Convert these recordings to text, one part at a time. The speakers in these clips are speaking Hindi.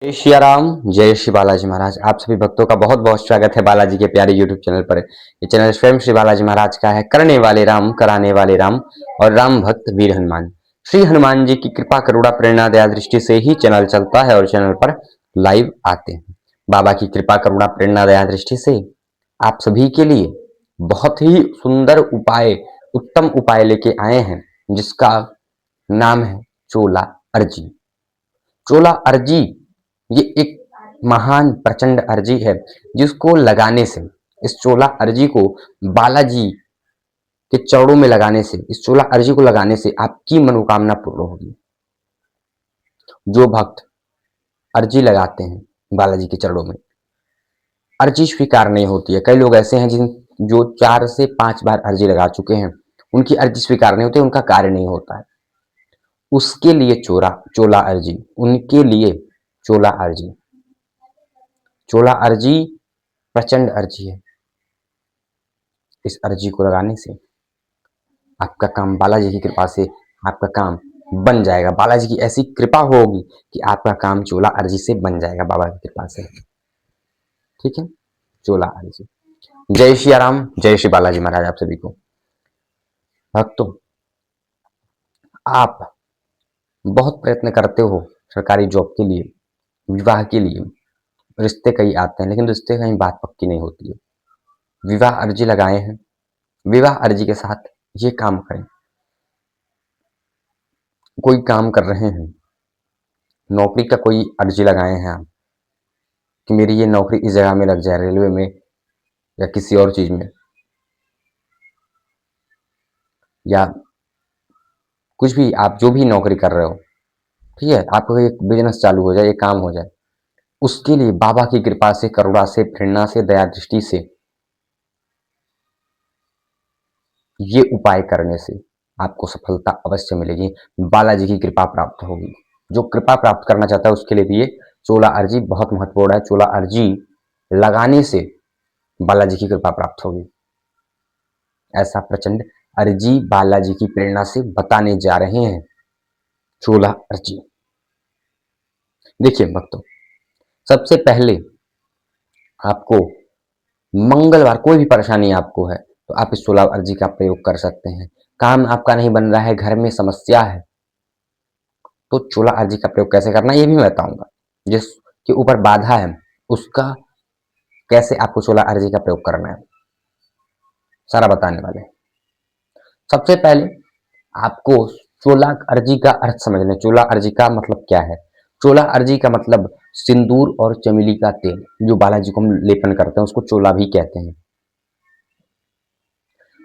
जय श्री राम, जय श्री बालाजी महाराज। आप सभी भक्तों का बहुत बहुत स्वागत है बालाजी के प्यारे यूट्यूब चैनल पर। ये चैनल स्वयं श्री बालाजी महाराज का है। करने वाले राम, कराने वाले राम और राम भक्त वीर हनुमान। श्री हनुमान जी की कृपा करुणा प्रेरणा दया दृष्टि से ही चैनल चलता है और चैनल पर लाइव आते हैं। बाबा की कृपा करुणा प्रेरणा दया दृष्टि से आप सभी के लिए बहुत ही सुंदर उपाय, उत्तम उपाय लेके आए हैं, जिसका नाम है चोला अर्जी। चोला अर्जी ये एक महान प्रचंड अर्जी है, जिसको लगाने से, इस चोला अर्जी को बालाजी के चरणों में लगाने से, इस चोला अर्जी को लगाने से आपकी मनोकामना पूर्ण होगी। जो भक्त अर्जी लगाते हैं बालाजी के चरणों में, अर्जी स्वीकार नहीं होती है। कई लोग ऐसे हैं जो 4 से 5 बार अर्जी लगा चुके हैं, उनकी अर्जी स्वीकार नहीं होती, उनका कार्य नहीं होता है। उसके लिए चोला अर्जी, उनके लिए चोला अर्जी। चोला अर्जी प्रचंड अर्जी है। इस अर्जी को लगाने से आपका काम बालाजी की कृपा से आपका काम बन जाएगा। बालाजी की ऐसी कृपा होगी कि आपका काम चोला अर्जी से बन जाएगा बाबा की कृपा से। ठीक है, चोला अर्जी। जय श्री राम, जय श्री बालाजी महाराज। आप सभी को भक्तों, आप बहुत प्रयत्न करते हो सरकारी जॉब के लिए, विवाह के लिए, रिश्ते कई आते हैं, लेकिन रिश्ते कहीं बात पक्की नहीं होती है। विवाह अर्जी लगाए हैं, विवाह अर्जी के साथ ये काम करें। कोई काम कर रहे हैं, नौकरी का कोई अर्जी लगाए हैं आप कि मेरी ये नौकरी इस जगह में लग जाए, रेलवे में या किसी और चीज में, या कुछ भी, आप जो भी नौकरी कर रहे हो, ठीक है, आपको एक बिजनेस चालू हो जाए, ये काम हो जाए, उसके लिए बाबा की कृपा से, करुणा से, प्रेरणा से, दया दृष्टि से ये उपाय करने से आपको सफलता अवश्य मिलेगी। बालाजी की कृपा प्राप्त होगी। जो कृपा प्राप्त करना चाहता है उसके लिए भी ये चोला अर्जी बहुत महत्वपूर्ण है। चोला अर्जी लगाने से बालाजी की कृपा प्राप्त होगी। ऐसा प्रचंड अर्जी बालाजी की प्रेरणा से बताने जा रहे हैं। चोला अर्जी देखिए भक्तों, सबसे पहले आपको मंगलवार, कोई भी परेशानी आपको है तो आप इस चोला अर्जी का प्रयोग कर सकते हैं। काम आपका नहीं बन रहा है, घर में समस्या है, तो चोला अर्जी का प्रयोग कैसे करना है ये भी मैं बताऊंगा। जिसके ऊपर बाधा है उसका कैसे आपको चोला अर्जी का प्रयोग करना है, सारा बताने वाले। सबसे पहले आपको चोला अर्जी का अर्थ समझना है। चोला अर्जी का मतलब क्या है? चोला अर्जी का मतलब सिंदूर और चमेली का तेल, जो बालाजी को हम लेपन करते हैं उसको चोला भी कहते हैं।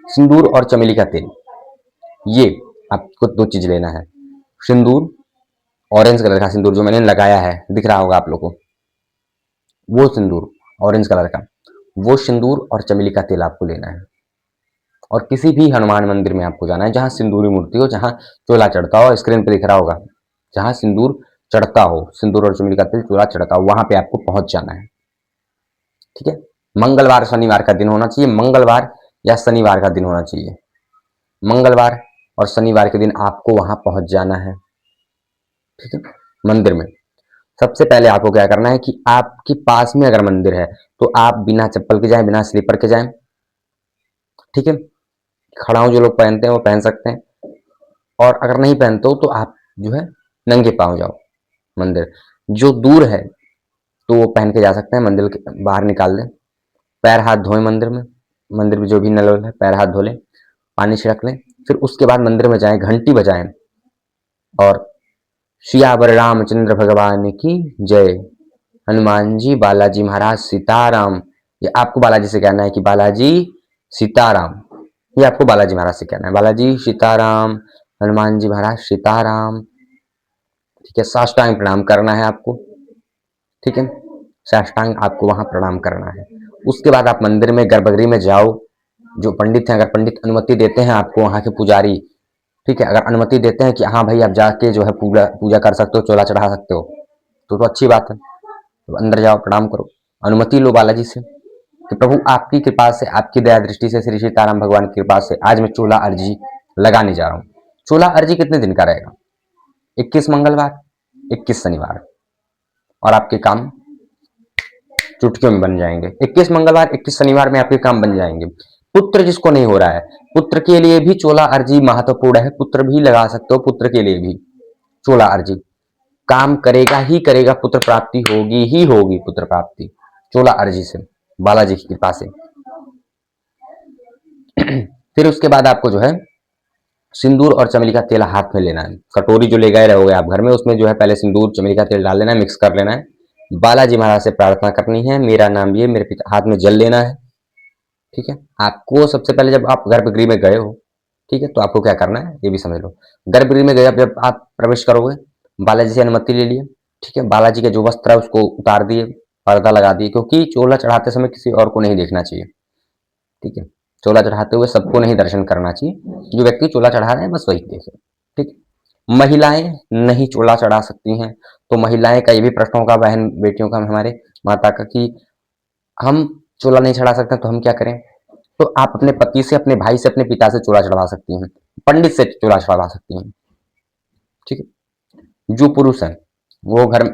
सिंदूर और चमेली का तेल, ये आपको 2 चीज लेना है। सिंदूर, ऑरेंज कलर का सिंदूर जो मैंने लगाया है, दिख रहा होगा आप लोगों को, वो सिंदूर ऑरेंज कलर का, वो सिंदूर और चमेली का तेल आपको लेना है। और किसी भी हनुमान मंदिर में आपको जाना है जहां सिंदूरी मूर्ति हो, जहां चोला चढ़ता हो, स्क्रीन पे दिख रहा होगा, जहां सिंदूर चढ़ता हो, सिंदूर और चमेली का तेल चोला चढ़ता हो, वहां पे आपको पहुंच जाना है। ठीक है, मंगलवार शनिवार का दिन होना चाहिए, मंगलवार या शनिवार का दिन होना चाहिए। मंगलवार और शनिवार के दिन आपको वहां पहुंच जाना है। ठीक है, मंदिर में सबसे पहले आपको क्या करना है कि आपके पास में अगर मंदिर है तो आप बिना चप्पल के जाएं, बिना स्लीपर के जाएं। ठीक है, खड़ाऊं जो लोग पहनते हैं वो पहन सकते हैं, और अगर नहीं पहनते हो तो आप जो है नंगे पांव जाओ मंदिर। जो दूर है तो वो पहन के जा सकते हैं, मंदिर के बाहर निकाल दें, पैर हाथ धोएं मंदिर में, मंदिर में जो भी नल है पैर हाथ धो लें, पानी छिड़क लें, फिर उसके बाद मंदिर में जाएं, घंटी बजाएं और सियावर रामचंद्र भगवान की जय, हनुमान जी, बालाजी महाराज सीताराम, ये आपको बालाजी से कहना है कि बालाजी सीताराम। ये आपको बालाजी महाराज से कहना है, बालाजी सीताराम, हनुमान जी महाराज सीताराम। ठीक है, साष्टांग प्रणाम करना है आपको। ठीक है, साष्टांग आपको वहां प्रणाम करना है। उसके बाद आप मंदिर में गर्भगृह में जाओ। जो पंडित हैं, अगर पंडित अनुमति देते हैं आपको, वहां के पुजारी, ठीक है, अगर अनुमति देते हैं कि हाँ भाई आप जाके जो है पूजा कर सकते हो, चोला चढ़ा सकते हो, तो अच्छी बात है। तो अंदर जाओ, प्रणाम करो, अनुमति लो बालाजी से कि प्रभु आपकी कृपा से, आपकी दया दृष्टि से, श्री सीताराम भगवान की कृपा से आज मैं चोला अर्जी लगाने जा रहा हूँ। चोला अर्जी कितने दिन का रहेगा? 21 मंगलवार, 21 शनिवार, और आपके काम चुटकियों में बन जाएंगे। 21 मंगलवार 21 शनिवार में आपके काम बन जाएंगे। पुत्र जिसको नहीं हो रहा है, पुत्र के लिए भी चोला अर्जी महत्वपूर्ण है। पुत्र भी लगा सकते हो, पुत्र के लिए भी चोला अर्जी काम करेगा ही करेगा। पुत्र प्राप्ति होगी ही होगी, पुत्र प्राप्ति चोला अर्जी से, बालाजी की कृपा से। फिर उसके बाद आपको जो है सिंदूर और चमेली का तेल हाथ में लेना है। कटोरी जो ले गए रहोगे आप घर में, उसमें जो है पहले सिंदूर चमेली का तेल डाल लेना है, मिक्स कर लेना है। बालाजी महाराज से प्रार्थना करनी है, मेरा नाम ये, मेरे पिता, हाथ में जल लेना है। ठीक है, आपको सबसे पहले जब आप गर्भगृह में गए हो, ठीक है, तो आपको क्या करना है ये भी समझ लो। गर्भगृह में गए जब आप प्रवेश करोगे, बालाजी से अनुमति ले लिए। ठीक है, बालाजी के जो वस्त्र है उसको उतार दिए, पर्दा लगा दिए, क्योंकि चोला चढ़ाते समय किसी और को नहीं देखना चाहिए। ठीक है, चोला चढ़ाते हुए सबको नहीं दर्शन करना चाहिए, जो व्यक्ति चोला चढ़ा रहे हैं बस वही देखे। ठीक, महिलाएं नहीं चोला चढ़ा सकती हैं। तो महिलाएं का ये भी प्रश्न होगा बहन बेटियों का, हमारे माता का, कि हम चोला नहीं चढ़ा सकते तो हम क्या करें। तो आप अपने पति से, अपने भाई से, अपने पिता से चोला चढ़वा सकती हैं, पंडित से चोला चढ़वा सकती हैं। ठीक है, जो पुरुष है वो घर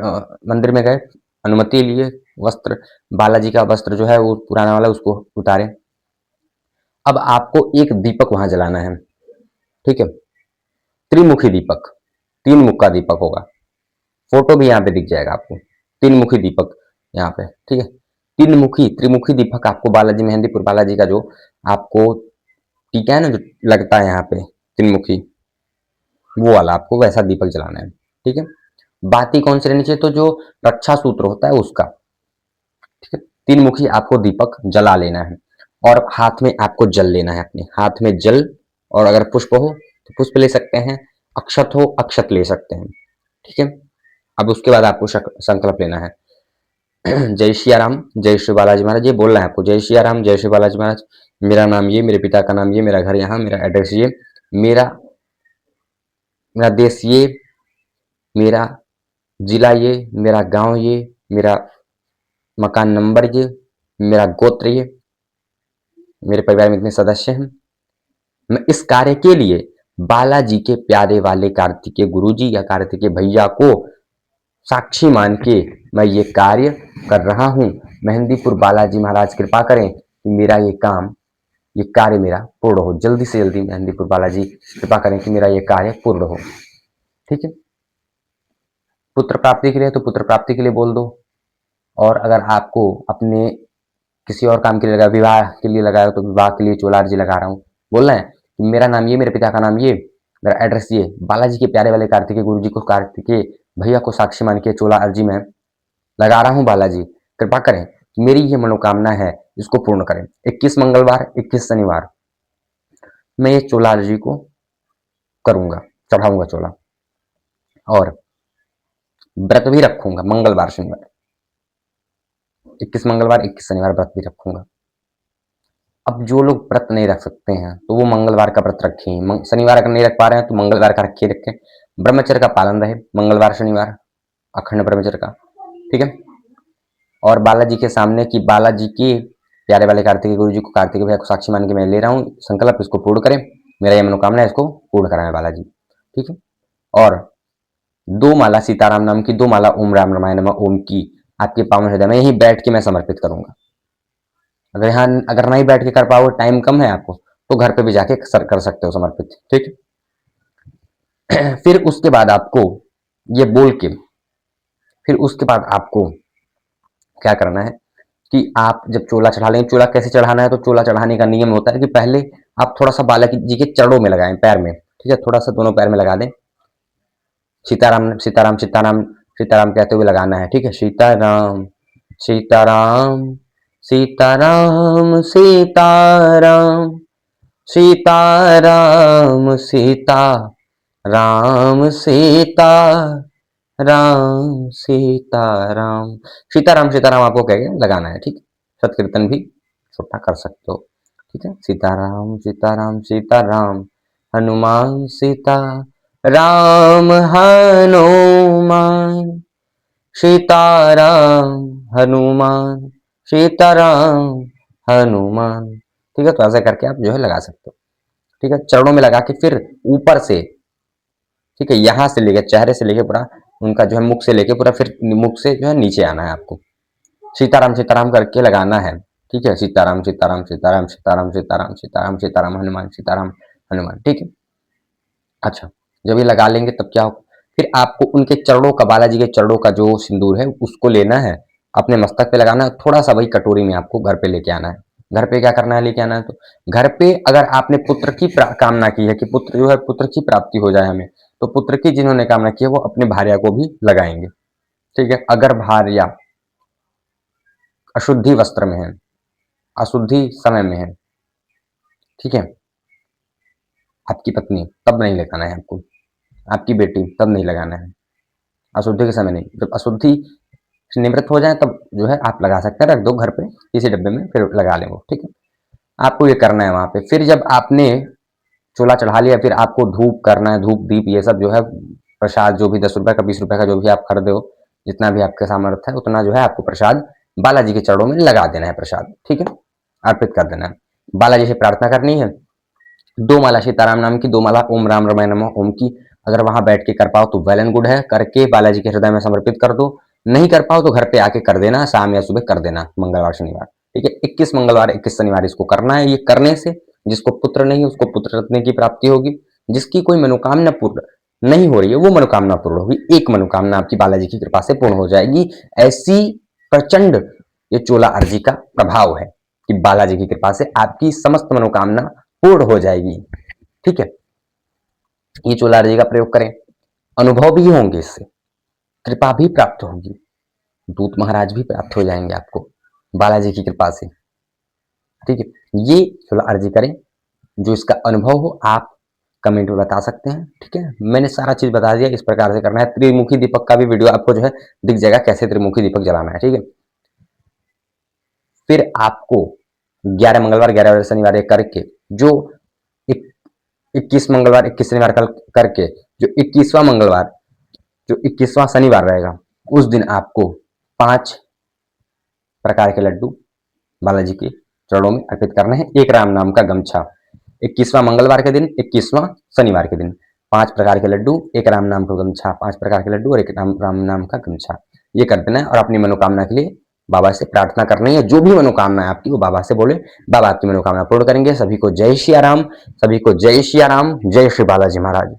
मंदिर में गए, अनुमति लिए, वस्त्र, बालाजी का वस्त्र जो है वो पुराना वाला उसको उतारे। अब आपको एक दीपक वहां जलाना है। ठीक है, त्रिमुखी दीपक, 3 मुख का दीपक होगा। फोटो भी यहाँ पे दिख जाएगा आपको, 3 मुखी दीपक यहाँ पे। ठीक है, 3 मुखी त्रिमुखी दीपक आपको बालाजी, मेहंदीपुर बालाजी का जो आपको टीका है ना जो लगता है यहाँ पे 3 मुखी, वो वाला आपको वैसा दीपक जलाना है। ठीक है, बाती कौन सी रहनी चाहिए, तो जो रक्षा सूत्र होता है उसका। ठीक है, 3 मुखी आपको दीपक जला लेना है और हाथ में आपको जल लेना है, अपने हाथ में जल। और अगर पुष्प हो तो पुष्प ले सकते हैं, अक्षत हो अक्षत ले सकते हैं। ठीक है, अब उसके बाद आपको संकल्प लेना है। जय श्री राम, जय श्री बालाजी महाराज, ये बोलना है आपको, जय श्री राम, जय श्री बालाजी महाराज, मेरा नाम ये, मेरे पिता का नाम ये, मेरा घर यहाँ, मेरा एड्रेस ये, मेरा मेरा देश ये, मेरा जिला ये, मेरा गांव ये, मेरा मकान नंबर ये, मेरा गोत्र ये, मेरे परिवार में इतने सदस्य हैं। मैं इस कार्य के लिए बालाजी के प्यारे वाले कार्तिकेय गुरुजी या कार्तिकेय भैया को साक्षी मान के मैं ये कार्य कर रहा हूँ। मेहंदीपुर बालाजी महाराज कृपा करें कि मेरा ये काम, ये कार्य मेरा पूर्ण हो, जल्दी से जल्दी मेहंदीपुर बालाजी कृपा करें कि मेरा ये कार्य पूर्ण हो। ठीक है, पुत्र प्राप्ति के लिए तो पुत्र प्राप्ति के लिए बोल दो। और अगर आपको अपने किसी और काम के लिए लगाया, विवाह के लिए लगाया तो विवाह के लिए चोला अर्जी लगा रहा हूँ, बोलना है कि मेरा नाम ये, मेरे पिता का नाम ये, मेरा एड्रेस ये, बालाजी के प्यारे वाले कार्तिकेय गुरु जी को, कार्तिकेय भैया को साक्षी मान के चोला अर्जी में लगा रहा हूँ। बालाजी कृपा करें कि मेरी ये मनोकामना है इसको पूर्ण करें। 21 मंगलवार 21 शनिवार मैं ये चोला अर्जी को करूंगा, चढ़ाऊंगा चोला, और व्रत भी रखूंगा मंगलवार शनिवार, 21 मंगलवार 21 शनिवार व्रत भी रखूंगा। अब जो लोग व्रत नहीं रख सकते हैं तो वो मंगलवार का व्रत रखें, शनिवार अगर नहीं रख पा रहे हैं तो मंगलवार का रखे रखें। ब्रह्मचर्य का पालन रहे मंगलवार शनिवार, अखंड ब्रह्मचर्य का। ठीक है, और बालाजी के सामने कि बालाजी के प्यारे वाले कार्तिकेय गुरु जी को, कार्तिकेय भैया को साक्षी मान के मैं ले रहा हूँ संकल्प, इसको पूर्ण करें, मेरा यह मनोकामना है इसको पूर्ण कराएं बालाजी। ठीक है, और 2 माला सीताराम नाम की, 2 माला ओम राम रामाय नमः ओम की आपके पावन हृदय में यही बैठ के मैं समर्पित करूंगा। अगर यहाँ अगर नहीं बैठ के कर पाओ, टाइम कम है आपको, तो घर पे भी जाके कर सकते हो समर्पित। ठीक, फिर उसके बाद आपको ये बोल के, फिर उसके बाद आपको क्या करना है कि आप जब चोला चढ़ा लें, चोला कैसे चढ़ाना है, तो चोला चढ़ाने का नियम होता है कि पहले आप थोड़ा सा बालाजी जी के चरणों में लगाएं, पैर में। ठीक है, थोड़ा सा दोनों पैर में लगा दें, सीताराम सीताराम सीताराम सीताराम कहते हुए लगाना है। ठीक है, सीताराम सीताराम सीताराम सीताराम सीताराम सीता राम सीता राम सीताराम, सीताराम सीताराम आपको कह के लगाना है। ठीक है, सत्कीर्तन भी छोटा कर सकते हो। ठीक है, सीताराम सीताराम सीताराम हनुमान सीता राम हनुमान सीताराम हनुमान सीताराम हनुमान। ठीक है, तो ऐसा करके आप जो है लगा सकते हो। ठीक है, चरणों में लगा के फिर ऊपर से, ठीक है, यहां से लेके चेहरे से लेके पूरा उनका जो है मुख से लेके पूरा फिर मुख से जो है नीचे आना है आपको। सीताराम सीताराम करके लगाना है, ठीक है। सीताराम सीताराम सीताराम सीताराम सीताराम सीताराम सीताराम हनुमान सीताराम हनुमान, ठीक है। अच्छा, जब ये लगा लेंगे तब क्या हो, फिर आपको उनके चरणों का, बालाजी के चरणों का जो सिंदूर है उसको लेना है, अपने मस्तक पे लगाना है, थोड़ा सा वही कटोरी में आपको घर पे लेके आना है। घर पे क्या करना है, लेके आना है, तो घर पे अगर आपने पुत्र की कामना की है कि पुत्र जो है, पुत्र की प्राप्ति हो जाए हमें, तो पुत्र की जिन्होंने कामना की है वो अपने भार्या को भी लगाएंगे, ठीक है। अगर भार्या अशुद्धि वस्त्र में है, अशुद्धि समय में है, ठीक है, आपकी पत्नी, तब नहीं लगाना है आपको। आपकी बेटी, तब नहीं लगाना है। अशुद्धि के समय नहीं, जब अशुद्धि निवृत्त हो जाए तब जो है आप लगा सकते हैं, रख दो घर पे किसी डब्बे में, फिर लगा लें वो, ठीक है। आपको ये करना है वहां पे। फिर जब आपने चूल्हा चढ़ा लिया, फिर आपको धूप करना है, धूप दीप ये सब जो है, प्रसाद जो भी 10 रुपए का 20 रुपए का जो भी आप खरीदे हो, जितना भी आपके सामर्थ्य है उतना जो है आपको प्रसाद बालाजी के चरणों में लगा देना है, प्रसाद, ठीक है, अर्पित कर देना है। बालाजी से प्रार्थना करनी है, 2 माला सीताराम नाम की, 2 माला ओम राम रमाय नमः ओम की, अगर वहां बैठ के कर पाओ तो वेल एंड गुड है, करके बालाजी के हृदय में समर्पित कर दो। नहीं कर पाओ तो घर पे आके कर देना, शाम या सुबह कर देना, मंगलवार शनिवार, ठीक है। 21 मंगलवार 21 शनिवार इसको करना है। ये करने से जिसको पुत्र नहीं है उसको पुत्र रत्न की प्राप्ति होगी, जिसकी कोई मनोकामना पूर्ण नहीं हो रही है वो मनोकामना पूर्ण होगी। एक मनोकामना आपकी बालाजी की कृपा से पूर्ण हो जाएगी। ऐसी प्रचंड ये चोला अर्जी का प्रभाव है कि बालाजी की कृपा से आपकी समस्त मनोकामना पूर्ण हो जाएगी, ठीक है। ये चोला अर्जी का प्रयोग करें, अनुभव भी होंगे, इससे कृपा भी प्राप्त होगी, दूत महाराज भी प्राप्त हो जाएंगे आपको बालाजी की कृपा से, ठीक है। ये चोला अर्जी करें, जो इसका अनुभव हो आप कमेंट में बता सकते हैं, ठीक है। मैंने सारा चीज बता दिया, इस प्रकार से करना है। त्रिमुखी दीपक का भी वीडियो आपको जो है दिख जाएगा, कैसे त्रिमुखी दीपक जलाना है, ठीक है। फिर आपको 11 मंगलवार 11 शनिवार ये करके, जो 21 मंगलवार 21 शनिवार कल करके, जो 21वां मंगलवार, जो 21वां शनिवार रहेगा, उस दिन आपको 5 प्रकार के लड्डू बालाजी के चरणों में अर्पित करने हैं, एक राम नाम का गमछा। 21वां मंगलवार के दिन, 21वां शनिवार के दिन 5 प्रकार के लड्डू, एक राम नाम का गमछा, 5 प्रकार के लड्डू और एक राम नाम का गमछा, ये कर देना है। और अपनी मनोकामना के लिए बाबा से प्रार्थना करनी है, जो भी मनोकामना है आपकी वो बाबा से बोले, बाबा आपकी मनोकामना पूर्ण करेंगे। सभी को जय सिया राम, सभी को जय सिया राम, जय श्री बालाजी महाराज।